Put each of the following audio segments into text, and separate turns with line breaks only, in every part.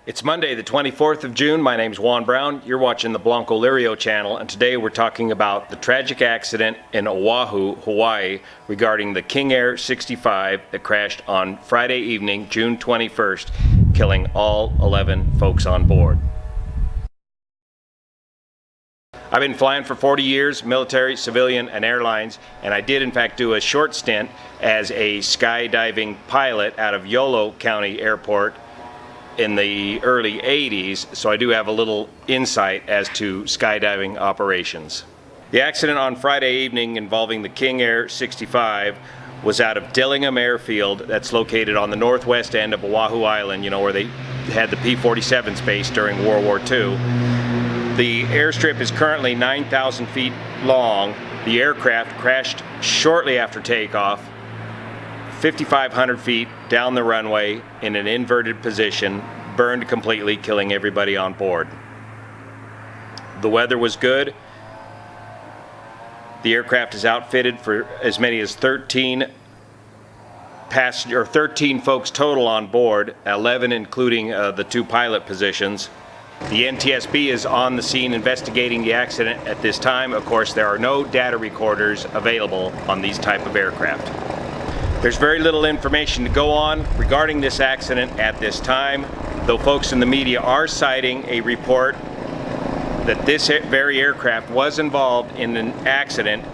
It's Monday, the 24th of June. My name's Juan Brown. You're watching the Blancolirio channel, and today we're talking about the tragic accident in Oahu, Hawaii, regarding the King Air 65 that crashed on Friday evening, June 21st, killing all 11 folks on board. I've been flying for 40 years, military, civilian, and airlines, and I did in fact do a short stint as a skydiving pilot out of Yolo County Airport in the early 80s, so I do have a little insight as to skydiving operations. The accident on Friday evening involving the King Air 65 was out of Dillingham Airfield, that's located on the northwest end of Oahu Island, you know, where they had the P-47 base during World War II. The airstrip is currently 9,000 feet long. The aircraft crashed shortly after takeoff, 5,500 feet down the runway in an inverted position, burned completely, killing everybody on board. The weather was good. The aircraft is outfitted for as many as 13 folks total on board, 11 including the two pilot positions. The NTSB is on the scene investigating the accident at this time. Of course, there are no data recorders available on these type of aircraft. There's very little information to go on regarding this accident at this time, though folks in the media are citing a report that this very aircraft was involved in an accident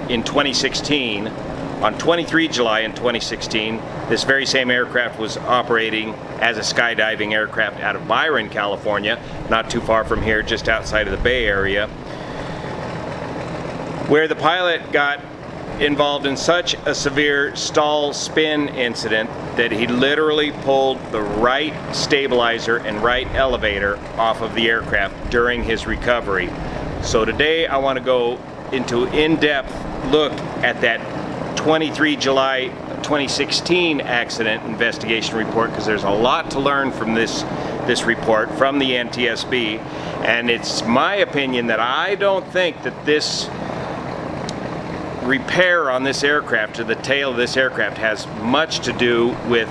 in 2016. On 23 July in 2016, this very same aircraft was operating as a skydiving aircraft out of Byron, California, not too far from here, just outside of the Bay Area, where the pilot got involved in such a severe stall spin incident that he literally pulled the right stabilizer and right elevator off of the aircraft during his recovery. So today I want to go into in-depth look at that 23 July 2016 accident investigation report, because there's a lot to learn from this report from the NTSB, and it's my opinion that I don't think that this repair on this aircraft, to the tail of this aircraft, has much to do with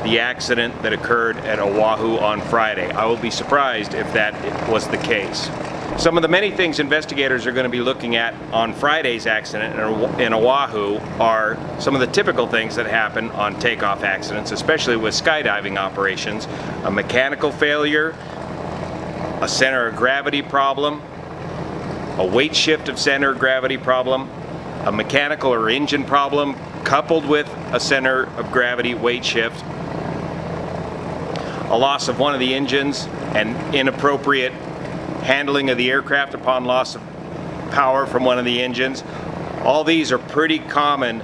the accident that occurred at Oahu on Friday. I will be surprised if that was the case. Some of the many things investigators are going to be looking at on Friday's accident in Oahu are some of the typical things that happen on takeoff accidents, especially with skydiving operations: a mechanical failure, a center of gravity problem, a weight shift of center of gravity problem, a mechanical or engine problem coupled with a center of gravity weight shift, a loss of one of the engines, and inappropriate handling of the aircraft upon loss of power from one of the engines. All these are pretty common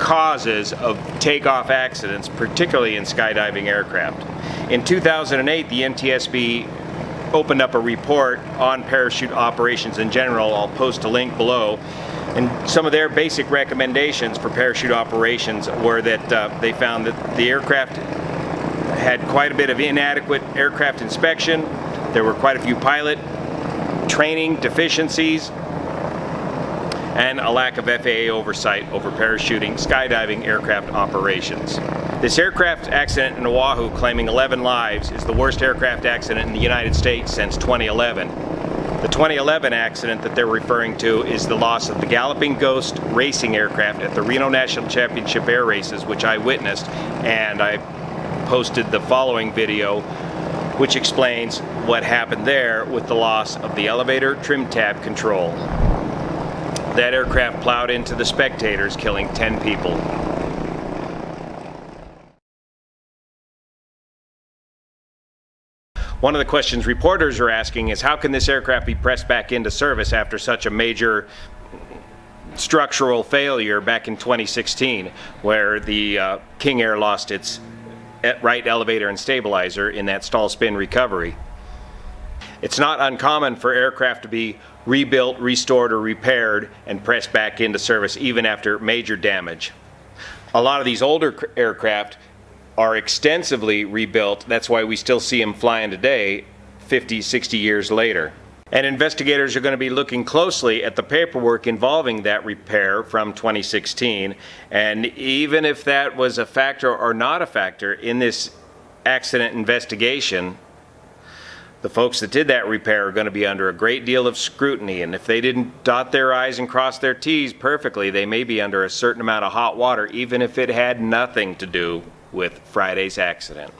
causes of takeoff accidents, particularly in skydiving aircraft. In 2008, the NTSB opened up a report on parachute operations in general. I'll post a link below. And some of their basic recommendations for parachute operations were that they found that the aircraft had quite a bit of inadequate aircraft inspection. There were quite a few pilot training deficiencies and a lack of FAA oversight over parachuting skydiving aircraft operations. This aircraft accident in Oahu, claiming 11 lives, is the worst aircraft accident in the United States since 2011. The 2011 accident that they're referring to is the loss of the Galloping Ghost racing aircraft at the Reno National Championship Air Races, which I witnessed, and I posted the following video which explains what happened there with the loss of the elevator trim tab control. That aircraft plowed into the spectators, killing 10 people. One of the questions reporters are asking is, how can this aircraft be pressed back into service after such a major structural failure back in 2016, where the King Air lost its right elevator and stabilizer in that stall spin recovery? It's not uncommon for aircraft to be rebuilt, restored, or repaired and pressed back into service even after major damage. A lot of these older aircraft are extensively rebuilt. That's why we still see them flying today, 50, 60 years later. And investigators are going to be looking closely at the paperwork involving that repair from 2016. And even if that was a factor or not a factor in this accident investigation, the folks that did that repair are going to be under a great deal of scrutiny, and if they didn't dot their I's and cross their T's perfectly, they may be under a certain amount of hot water, even if it had nothing to do with Friday's accident.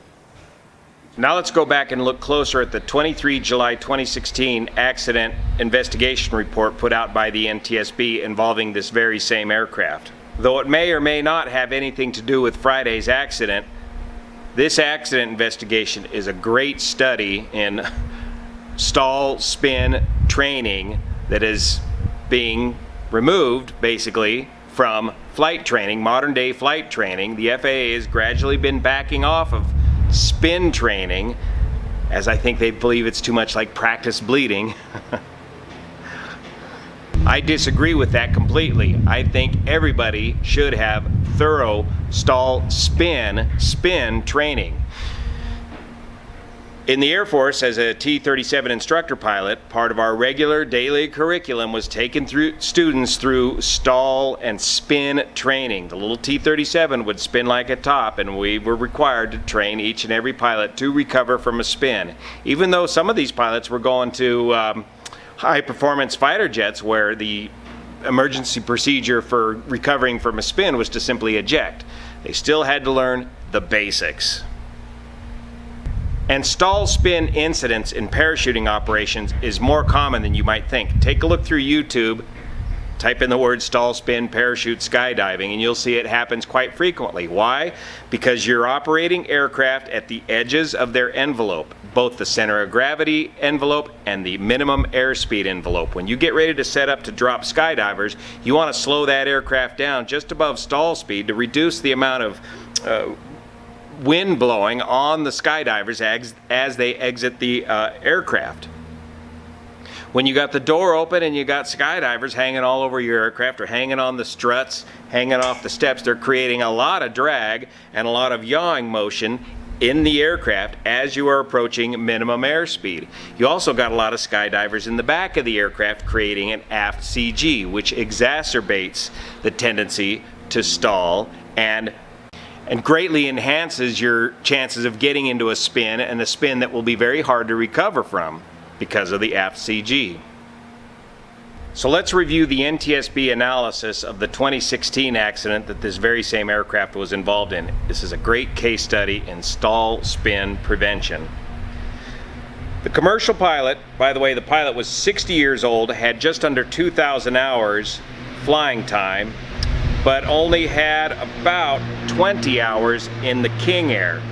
Now let's go back and look closer at the 23 July 2016 accident investigation report put out by the NTSB involving this very same aircraft. Though it may or may not have anything to do with Friday's accident, this accident investigation is a great study in stall spin training that is being removed basically from flight training, modern day flight training. The FAA has gradually been backing off of spin training, as I think they believe it's too much like practice bleeding. I disagree with that completely. I think everybody should have thorough stall spin training. In the Air Force, as a T-37 instructor pilot, part of our regular daily curriculum was taking students through stall and spin training. The little T-37 would spin like a top, and we were required to train each and every pilot to recover from a spin. Even though some of these pilots were going to high-performance fighter jets where the emergency procedure for recovering from a spin was to simply eject, they still had to learn the basics. And stall spin incidents in parachuting operations is more common than you might think. Take a look through YouTube, type in the word stall spin parachute skydiving, and you'll see it happens quite frequently. Why? Because you're operating aircraft at the edges of their envelope, both the center of gravity envelope and the minimum airspeed envelope. When you get ready to set up to drop skydivers, you want to slow that aircraft down just above stall speed to reduce the amount of wind blowing on the skydivers as they exit the aircraft. When you got the door open and you got skydivers hanging all over your aircraft or hanging on the struts, hanging off the steps, they're creating a lot of drag and a lot of yawing motion in the aircraft as you are approaching minimum airspeed. You also got a lot of skydivers in the back of the aircraft creating an aft CG, which exacerbates the tendency to stall and greatly enhances your chances of getting into a spin, and a spin that will be very hard to recover from because of the aft CG. So let's review the NTSB analysis of the 2016 accident that this very same aircraft was involved in. This is a great case study in stall spin prevention. The commercial pilot, by the way, the pilot was 60 years old, had just under 2,000 hours flying time, but only had about 20 hours in the King Air.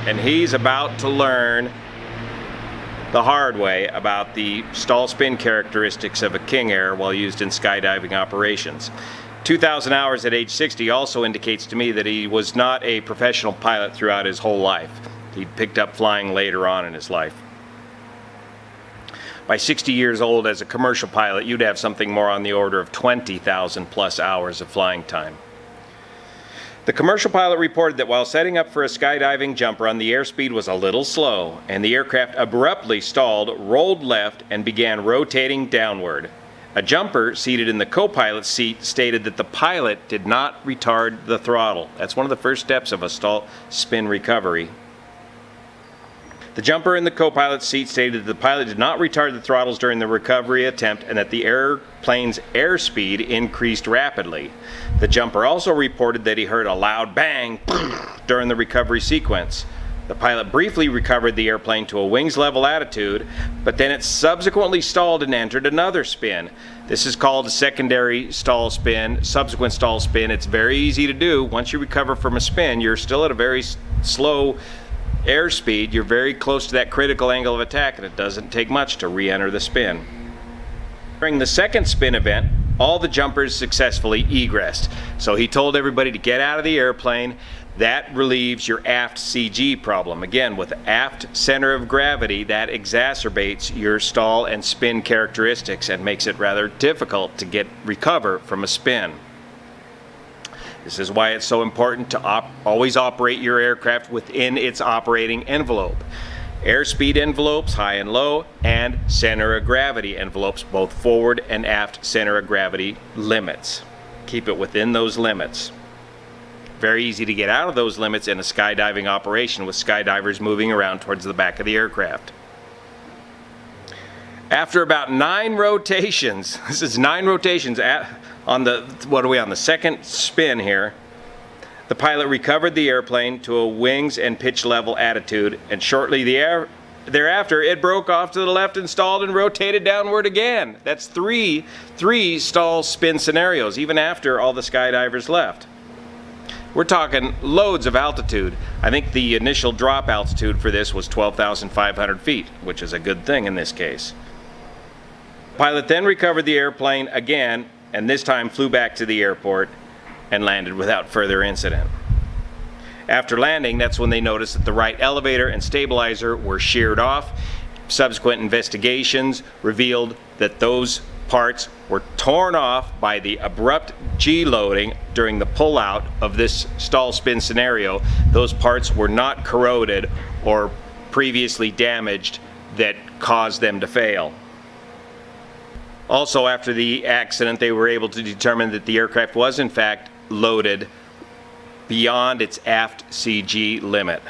And he's about to learn the hard way about the stall spin characteristics of a King Air while used in skydiving operations. 2,000 hours at age 60 also indicates to me that he was not a professional pilot throughout his whole life. He picked up flying later on in his life. By 60 years old as a commercial pilot, you'd have something more on the order of 20,000 plus hours of flying time. The commercial pilot reported that while setting up for a skydiving jump run, the airspeed was a little slow, and the aircraft abruptly stalled, rolled left, and began rotating downward. A jumper seated in the co-pilot's seat stated that the pilot did not retard the throttle. That's one of the first steps of a stall spin recovery. The jumper in the co-pilot's seat stated that the pilot did not retard the throttles during the recovery attempt and that the airplane's airspeed increased rapidly. The jumper also reported that he heard a loud bang during the recovery sequence. The pilot briefly recovered the airplane to a wings level attitude, but then it subsequently stalled and entered another spin. This is called a secondary stall spin, subsequent stall spin. It's very easy to do. Once you recover from a spin, you're still at a very slow airspeed. You're very close to that critical angle of attack, and it doesn't take much to re-enter the spin. During the second spin event, all the jumpers successfully egressed. So he told everybody to get out of the airplane. That relieves your aft CG problem. Again, with aft center of gravity, that exacerbates your stall and spin characteristics and makes it rather difficult to recover from a spin. This is why it's so important to always operate your aircraft within its operating envelope. Airspeed envelopes, high and low, and center of gravity envelopes, both forward and aft center of gravity limits. Keep it within those limits. Very easy to get out of those limits in a skydiving operation with skydivers moving around towards the back of the aircraft. After about 9 rotations, this is 9 rotations on the, what are we on, the second spin here, the pilot recovered the airplane to a wings and pitch level attitude, and shortly thereafter it broke off to the left and stalled and rotated downward again. That's three stall spin scenarios, even after all the skydivers left. We're talking loads of altitude. I think the initial drop altitude for this was 12,500 feet, which is a good thing in this case. Pilot then recovered the airplane again, and this time flew back to the airport and landed without further incident. After landing, that's when they noticed that the right elevator and stabilizer were sheared off. Subsequent investigations revealed that those parts were torn off by the abrupt G-loading during the pullout of this stall spin scenario. Those parts were not corroded or previously damaged that caused them to fail. Also, after the accident, they were able to determine that the aircraft was in fact loaded beyond its aft CG limit.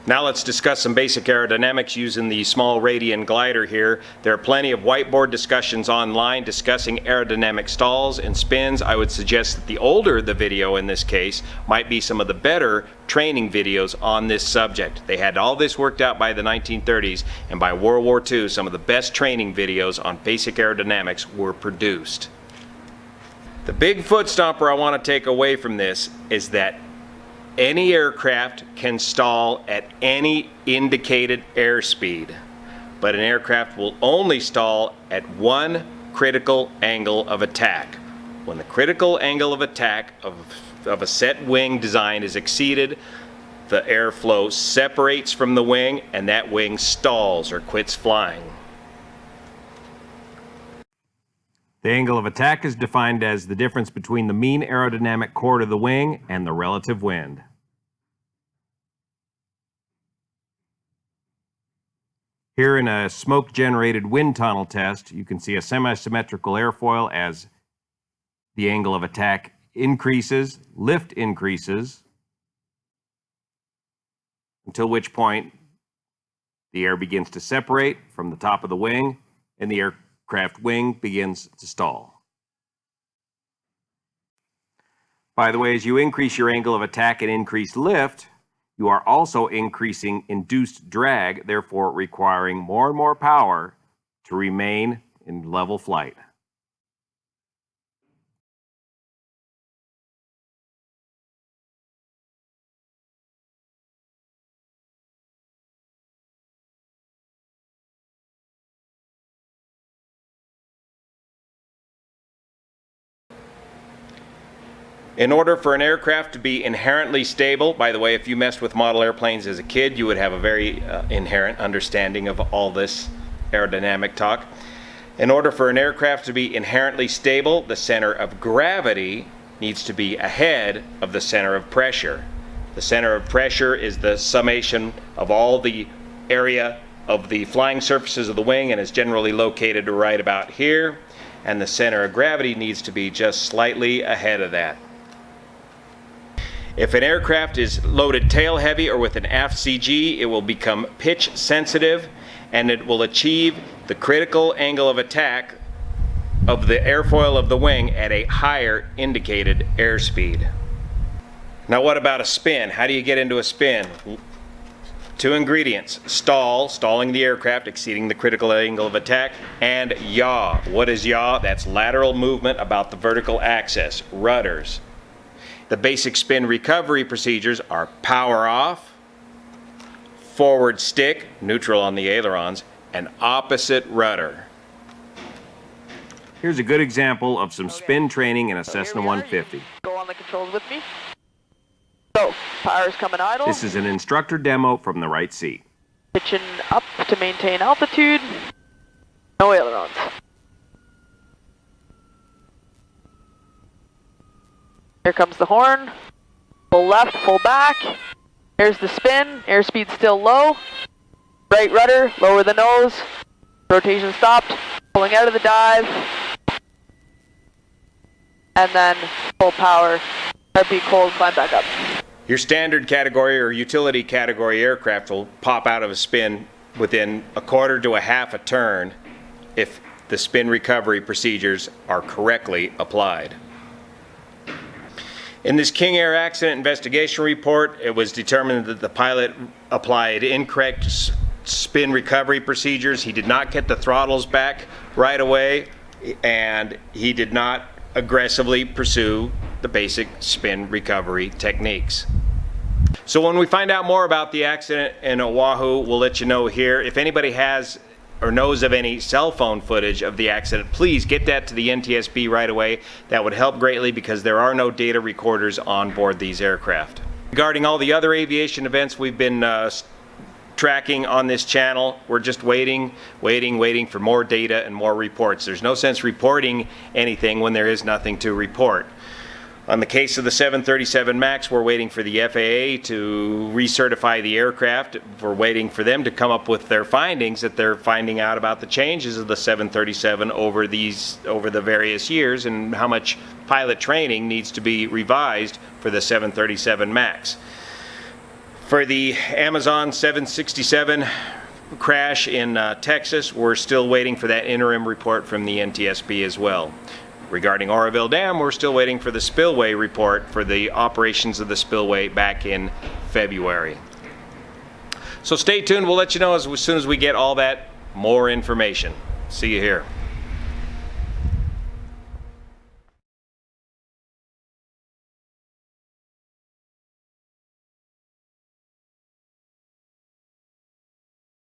Now let's discuss some basic aerodynamics using the small radian glider here. There are plenty of whiteboard discussions online discussing aerodynamic stalls and spins. I would suggest that the older the video in this case might be some of the better training videos on this subject. They had all this worked out by the 1930s, and by World War II some of the best training videos on basic aerodynamics were produced. The big foot stomper I want to take away from this is that any aircraft can stall at any indicated airspeed, but an aircraft will only stall at one critical angle of attack. When the critical angle of attack of a set wing design is exceeded, the airflow separates from the wing and that wing stalls or quits flying. The angle of attack is defined as the difference between the mean aerodynamic chord of the wing and the relative wind. Here in a smoke-generated wind tunnel test, you can see a semi-symmetrical airfoil as the angle of attack increases, lift increases, until which point the air begins to separate from the top of the wing and the aircraft wing begins to stall. By the way, as you increase your angle of attack and increase lift, you are also increasing induced drag, therefore requiring more and more power to remain in level flight. In order for an aircraft to be inherently stable, by the way, if you messed with model airplanes as a kid, you would have a very inherent understanding of all this aerodynamic talk. In order for an aircraft to be inherently stable, the center of gravity needs to be ahead of the center of pressure. The center of pressure is the summation of all the area of the flying surfaces of the wing and is generally located right about here. And the center of gravity needs to be just slightly ahead of that. If an aircraft is loaded tail heavy or with an aft CG, it will become pitch sensitive and it will achieve the critical angle of attack of the airfoil of the wing at a higher indicated airspeed. Now what about a spin? How do you get into a spin? 2 ingredients: stall, stalling the aircraft, exceeding the critical angle of attack, and yaw. What is yaw? That's lateral movement about the vertical axis, rudders. The basic spin recovery procedures are power off, forward stick, neutral on the ailerons, and opposite rudder. Here's a good example of some spin training in a Cessna 150.
Go on the controls with me. So, power's coming idle.
This is an instructor demo from the right seat.
Pitching up to maintain altitude. No ailerons. Here comes the horn. Full left, full back. Here's the spin. Airspeed still low. Right rudder, lower the nose. Rotation stopped. Pulling out of the dive. and then full power, heartbeat cold, climb back up.
Your standard category or utility category aircraft will pop out of a spin within a quarter to a half a turn if the spin recovery procedures are correctly applied. In this King Air accident investigation report, it was determined that the pilot applied incorrect spin recovery procedures. He did not get the throttles back right away, and he did not aggressively pursue the basic spin recovery techniques. So when we find out more about the accident in Oahu, we'll let you know here. If anybody has or knows of any cell phone footage of the accident, please get that to the NTSB right away. That would help greatly because there are no data recorders on board these aircraft. Regarding all the other aviation events we've been tracking on this channel, we're just waiting for more data and more reports. There's no sense reporting anything when there is nothing to report. On the case of the 737 MAX, we're waiting for the FAA to recertify the aircraft. We're waiting for them to come up with their findings that they're finding out about the changes of the 737 over the various years and how much pilot training needs to be revised for the 737 MAX. For the Amazon 767 crash in Texas, we're still waiting for that interim report from the NTSB as well. Regarding Oroville Dam, we're still waiting for the spillway report for the operations of the spillway back in February. So stay tuned, we'll let you know as soon as we get all that more information. See you here.